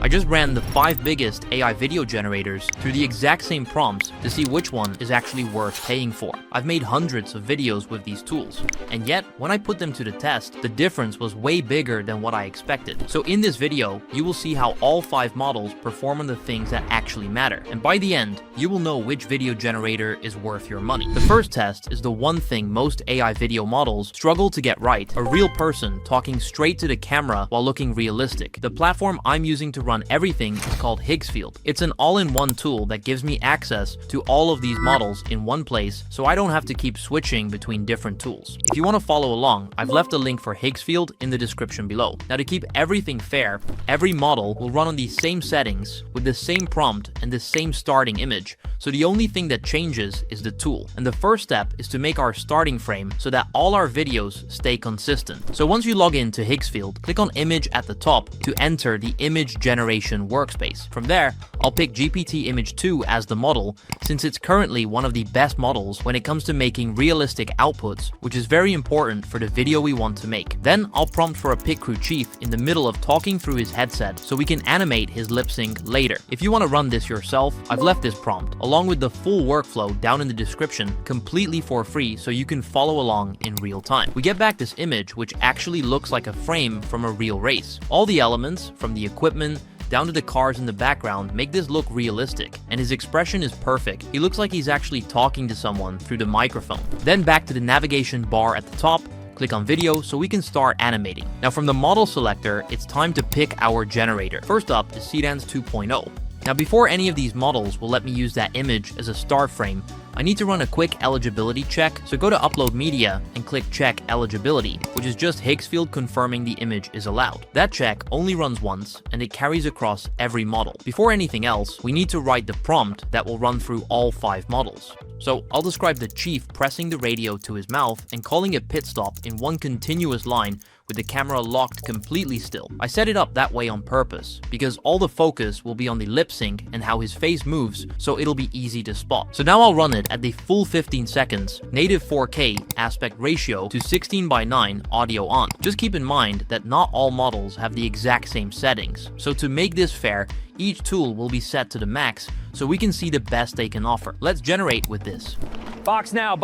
I just ran the 5 biggest AI video generators through the exact same prompts to see which one is actually worth paying for. I've made hundreds of videos with these tools, and yet when I put them to the test, the difference was way bigger than what I expected. So in this video, you will see how all 5 models perform on the things that actually matter, and by the end, you will know which video generator is worth your money. The first test is the one thing most AI video models struggle to get right: a real person talking straight to the camera while looking realistic. The platform I'm using to run everything is called Higgsfield. It's an all-in-one tool that gives me access to all of these models in one place, so I don't have to keep switching between different tools. If you want to follow along, I've left a link for Higgsfield in the description below. Now, to keep everything fair, every model will run on these same settings with the same prompt and the same starting image, so the only thing that changes is the tool. And the first step is to make our starting frame so that all our videos stay consistent. So once you log into Higgsfield, click on Image at the top to enter the image generation workspace. From there, I'll pick GPT Image 2 as the model, since it's currently one of the best models when it comes to making realistic outputs, which is very important for the video we want to make. Then I'll prompt for a pit crew chief in the middle of talking through his headset so we can animate his lip sync later. If you want to run this yourself, I've left this prompt along with the full workflow down in the description completely for free so you can follow along in real time. We get back this image which actually looks like a frame from a real race. All the elements, from the equipment down to the cars in the background, make this look realistic, and his expression is perfect. He looks like he's actually talking to someone through the microphone. Then back to the navigation bar at the top, click on video so we can start animating. Now from the model selector, it's time to pick our generator. First up is Seedance 2.0. Now before any of these models will let me use that image as a start frame, I need to run a quick eligibility check, so go to Upload Media and click Check Eligibility, which is just Higgsfield confirming the image is allowed. That check only runs once, and it carries across every model. Before anything else, we need to write the prompt that will run through all 5 models. So I'll describe the chief pressing the radio to his mouth and calling a pit stop in one continuous line with the camera locked completely still. I set it up that way on purpose, because all the focus will be on the lip sync and how his face moves, so it'll be easy to spot. So now I'll run it at the full 15 seconds, native 4K aspect ratio to 16:9 audio on. Just keep in mind that not all models have the exact same settings, so to make this fair, each tool will be set to the max so we can see the best they can offer. Let's generate with this. Box now,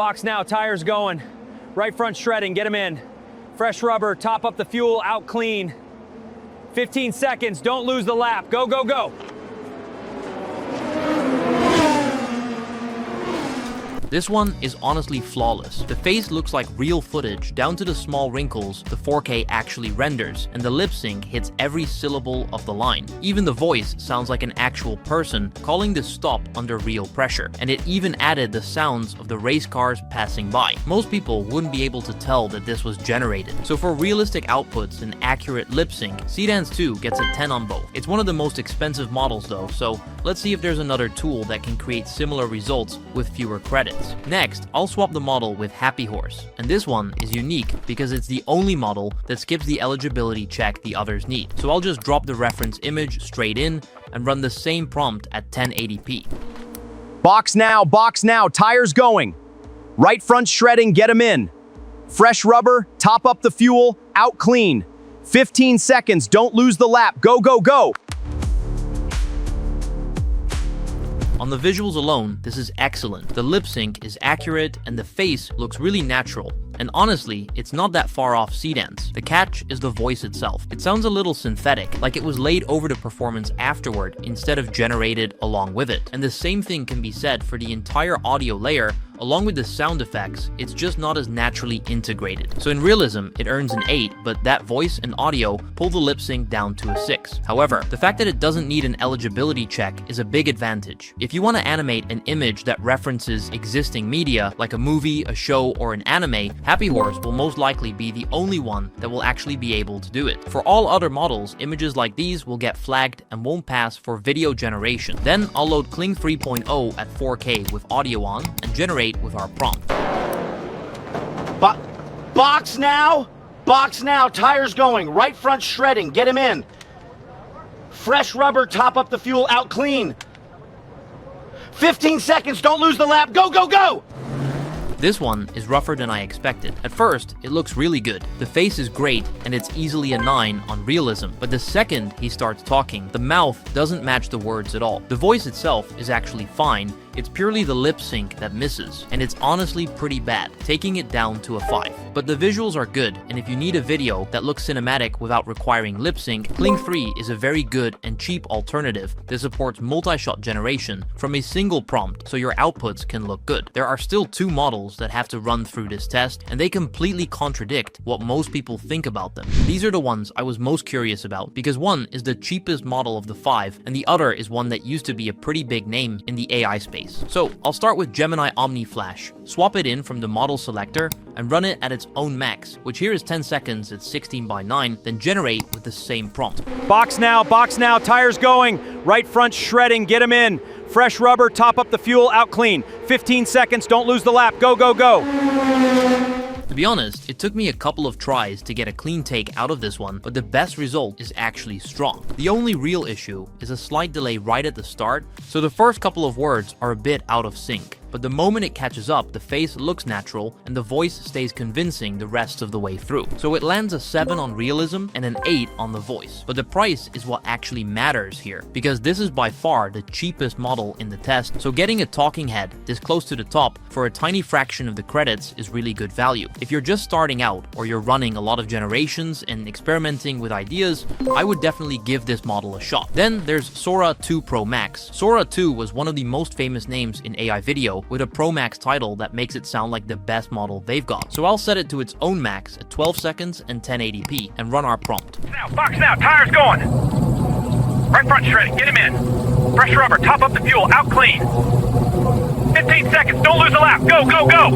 tires going. Right front shredding, get him in. Fresh rubber, top up the fuel, out clean. 15 seconds, don't lose the lap. Go, go, go. This one is honestly flawless. The face looks like real footage down to the small wrinkles the 4K actually renders, and the lip sync hits every syllable of the line. Even the voice sounds like an actual person calling the stop under real pressure, and it even added the sounds of the race cars passing by. Most people wouldn't be able to tell that this was generated. So for realistic outputs and accurate lip sync, Seedance 2 gets a 10 on both. It's one of the most expensive models though, so let's see if there's another tool that can create similar results with fewer credits. Next, I'll swap the model with HappyHorse, and this one is unique because it's the only model that skips the eligibility check the others need. So I'll just drop the reference image straight in and run the same prompt at 1080p. Box now, tires going. Right front shredding, get him in. Fresh rubber, top up the fuel, out clean. 15 seconds, don't lose the lap, go, go, go. On the visuals alone, this is excellent. The lip sync is accurate and the face looks really natural. And honestly, it's not that far off Seedance. The catch is the voice itself. It sounds a little synthetic, like it was laid over the performance afterward instead of generated along with it. And the same thing can be said for the entire audio layer. Along with the sound effects, it's just not as naturally integrated. So in realism, it earns an 8, but that voice and audio pull the lip sync down to a 6. However, the fact that it doesn't need an eligibility check is a big advantage. If you want to animate an image that references existing media, like a movie, a show, or an anime, HappyHorse will most likely be the only one that will actually be able to do it. For all other models, images like these will get flagged and won't pass for video generation. Then I'll load Kling 3.0 at 4K with audio on and generate with our prompt. Box now, tires going. Right front shredding, get him in. Fresh rubber, top up the fuel, out clean. 15 seconds, don't lose the lap, go, go, go! This one is rougher than I expected. At first, it looks really good. The face is great, and it's easily a 9 on realism. But the second he starts talking, the mouth doesn't match the words at all. The voice itself is actually fine. It's purely the lip sync that misses, and it's honestly pretty bad, taking it down to a 5. But the visuals are good, and if you need a video that looks cinematic without requiring lip sync, Kling 3 is a very good and cheap alternative that supports multi-shot generation from a single prompt, so your outputs can look good. There are still 2 models that have to run through this test, and they completely contradict what most people think about them. These are the ones I was most curious about, because one is the cheapest model of the 5, and the other is one that used to be a pretty big name in the AI space. So I'll start with Gemini Omni Flash. Swap it in from the model selector and run it at its own max, which here is 10 seconds at 16:9, then generate with the same prompt. Box now, tires going. Right front shredding, get him in. Fresh rubber, top up the fuel, out clean. 15 seconds, don't lose the lap, go, go, go. To be honest, it took me a couple of tries to get a clean take out of this one, but the best result is actually strong. The only real issue is a slight delay right at the start, so the first couple of words are a bit out of sync. But the moment it catches up, the face looks natural and the voice stays convincing the rest of the way through. So it lands a 7 on realism and an 8 on the voice. But the price is what actually matters here, because this is by far the cheapest model in the test, so getting a talking head this close to the top for a tiny fraction of the credits is really good value. If you're just starting out or you're running a lot of generations and experimenting with ideas, I would definitely give this model a shot. Then there's Sora 2 Pro Max. Sora 2 was one of the most famous names in AI video, with a Pro Max title that makes it sound like the best model they've got. So I'll set it to its own max at 12 seconds and 1080p and run our prompt. Box now, tires going. Right front shredding, get him in. Fresh rubber, top up the fuel, out clean. 15 seconds, don't lose the lap, go, go, go.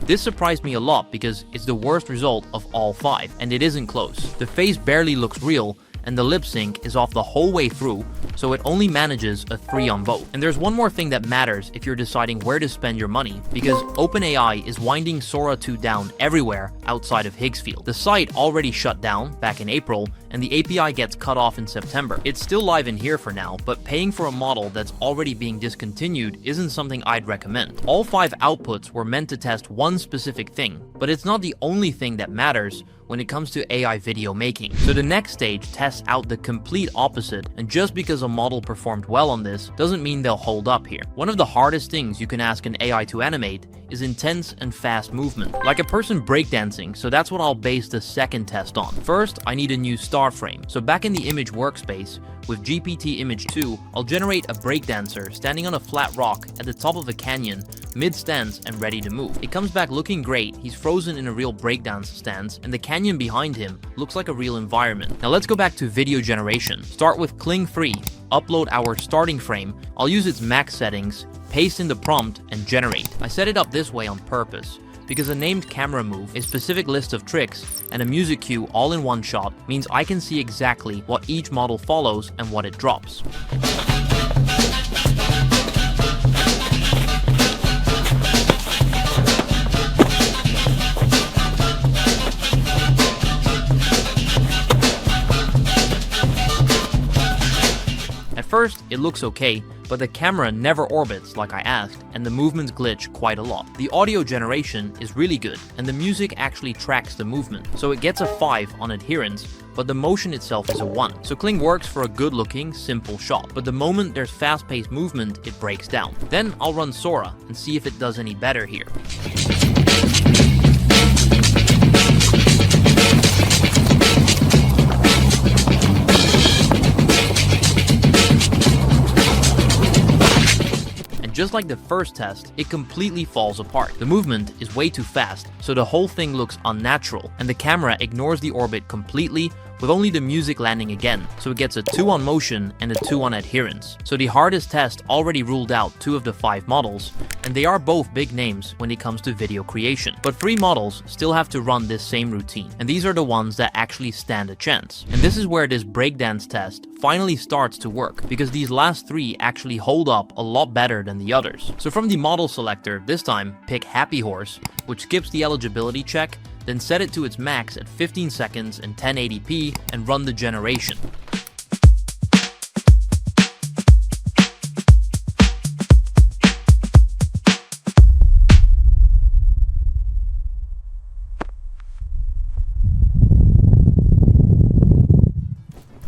This surprised me a lot because it's the worst result of all 5, and it isn't close. The face barely looks real, and the lip sync is off the whole way through, so it only manages a 3 on both. And there's one more thing that matters if you're deciding where to spend your money, because OpenAI is winding Sora 2 down everywhere outside of Higgsfield. The site already shut down back in April, and the API gets cut off in September. It's still live in here for now, but paying for a model that's already being discontinued isn't something I'd recommend. All 5 outputs were meant to test one specific thing, but it's not the only thing that matters when it comes to AI video making. So the next stage tests out the complete opposite, and just because a model performed well on this doesn't mean they'll hold up here. One of the hardest things you can ask an AI to animate is intense and fast movement, like a person breakdancing, so that's what I'll base the second test on. First, I need a new star frame. So back in the image workspace, with GPT Image 2, I'll generate a breakdancer standing on a flat rock at the top of a canyon, mid-stance and ready to move. It comes back looking great, he's frozen in a real breakdance stance, and the canyon behind him looks like a real environment. Now let's go back to video generation. Start with Kling 3, upload our starting frame, I'll use its max settings, paste in the prompt, and generate. I set it up this way on purpose, because a named camera move, a specific list of tricks, and a music cue all in one shot means I can see exactly what each model follows and what it drops. At first, it looks okay, but the camera never orbits like I asked, and the movements glitch quite a lot. The audio generation is really good, and the music actually tracks the movement, so it gets a 5 on adherence, but the motion itself is a 1. So Kling works for a good-looking, simple shot, but the moment there's fast-paced movement, it breaks down. Then I'll run Sora and see if it does any better here. Just like the first test, it completely falls apart. The movement is way too fast, so the whole thing looks unnatural, and the camera ignores the orbit completely, with only the music landing again, so it gets a 2 on motion and a 2 on adherence. So the hardest test already ruled out 2 of the 5 models, and they are both big names when it comes to video creation. But 3 models still have to run this same routine, and these are the ones that actually stand a chance. And this is where this breakdance test finally starts to work, because these last 3 actually hold up a lot better than the others. So from the model selector, this time pick HappyHorse, which skips the eligibility check, then set it to its max at 15 seconds and 1080p and run the generation.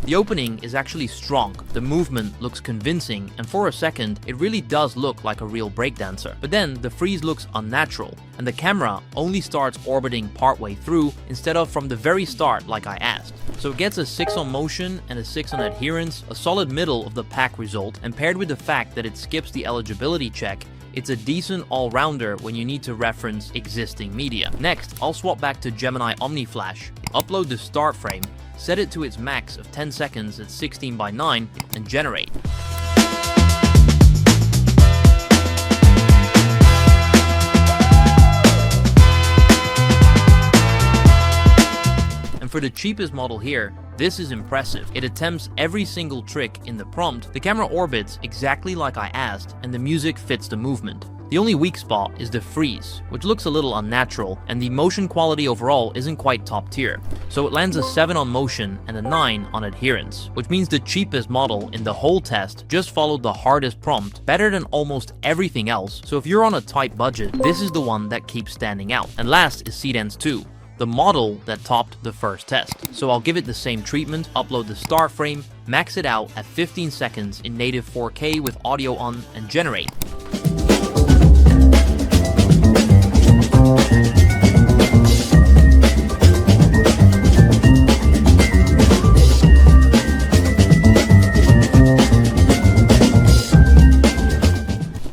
The opening is actually strong, the movement looks convincing, and for a second, it really does look like a real breakdancer. But then the freeze looks unnatural, and the camera only starts orbiting partway through instead of from the very start like I asked. So it gets a 6 on motion and a 6 on adherence, a solid middle of the pack result, and paired with the fact that it skips the eligibility check, it's a decent all-rounder when you need to reference existing media. Next, I'll swap back to Gemini Omni Flash, upload the start frame, set it to its max of 10 seconds at 16:9, and generate. And for the cheapest model here, this is impressive. It attempts every single trick in the prompt, the camera orbits exactly like I asked, and the music fits the movement. The only weak spot is the freeze, which looks a little unnatural, and the motion quality overall isn't quite top tier. So it lands a 7 on motion and a 9 on adherence, which means the cheapest model in the whole test just followed the hardest prompt better than almost everything else. So if you're on a tight budget, this is the one that keeps standing out. And last is Seedance 2. The model that topped the first test. So I'll give it the same treatment, upload the start frame, max it out at 15 seconds in native 4K with audio on, and generate.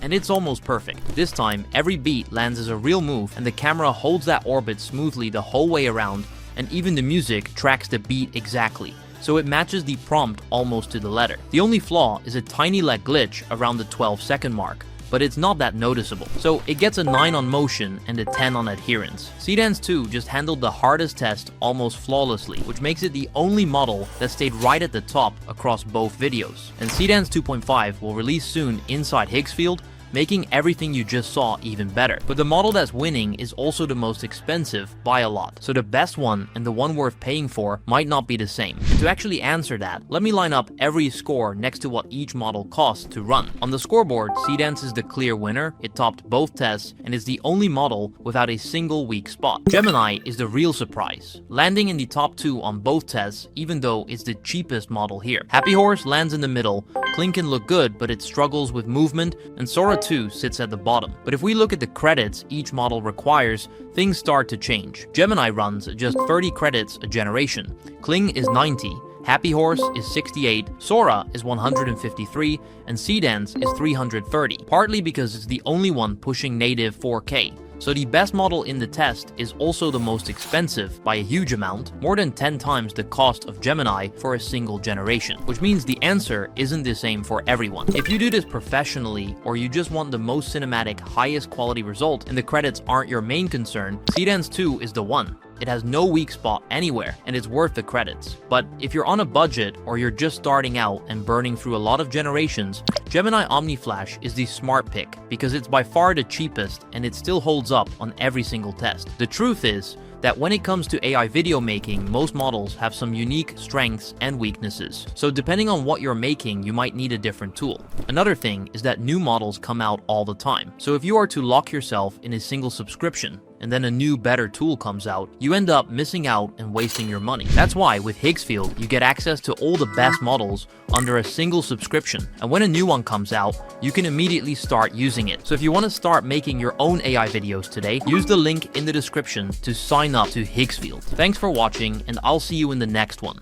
And it's almost perfect. This time, every beat lands as a real move, and the camera holds that orbit smoothly the whole way around, and even the music tracks the beat exactly, so it matches the prompt almost to the letter. The only flaw is a tiny leg glitch around the 12-second mark, but it's not that noticeable. So it gets a 9 on motion and a 10 on adherence. Seedance 2 just handled the hardest test almost flawlessly, which makes it the only model that stayed right at the top across both videos. And Seedance 2.5 will release soon inside Higgsfield, making everything you just saw even better. But the model that's winning is also the most expensive by a lot. So the best one and the one worth paying for might not be the same. And to actually answer that, let me line up every score next to what each model costs to run. On the scoreboard, Seedance is the clear winner, it topped both tests, and is the only model without a single weak spot. Gemini is the real surprise, landing in the top 2 on both tests, even though it's the cheapest model here. HappyHorse lands in the middle, Kling can look good, but it struggles with movement, and Sora 2 sits at the bottom. But if we look at the credits each model requires, things start to change. Gemini runs at just 30 credits a generation, Kling is 90, HappyHorse is 68, Sora is 153, and Seedance is 330, partly because it's the only one pushing native 4K. So the best model in the test is also the most expensive by a huge amount, more than 10 times the cost of Gemini for a single generation, which means the answer isn't the same for everyone. If you do this professionally, or you just want the most cinematic, highest quality result and the credits aren't your main concern, Seedance 2 is the one. It has no weak spot anywhere, and it's worth the credits. But if you're on a budget, or you're just starting out and burning through a lot of generations, Gemini Omni Flash is the smart pick, because it's by far the cheapest, and it still holds up on every single test. The truth is that when it comes to AI video making, most models have some unique strengths and weaknesses. So depending on what you're making, you might need a different tool. Another thing is that new models come out all the time. So if you are to lock yourself in a single subscription, and then a new better tool comes out, you end up missing out and wasting your money. That's why with Higgsfield, you get access to all the best models under a single subscription. And when a new one comes out, you can immediately start using it. So if you want to start making your own AI videos today, use the link in the description to sign up to Higgsfield. Thanks for watching, and I'll see you in the next one.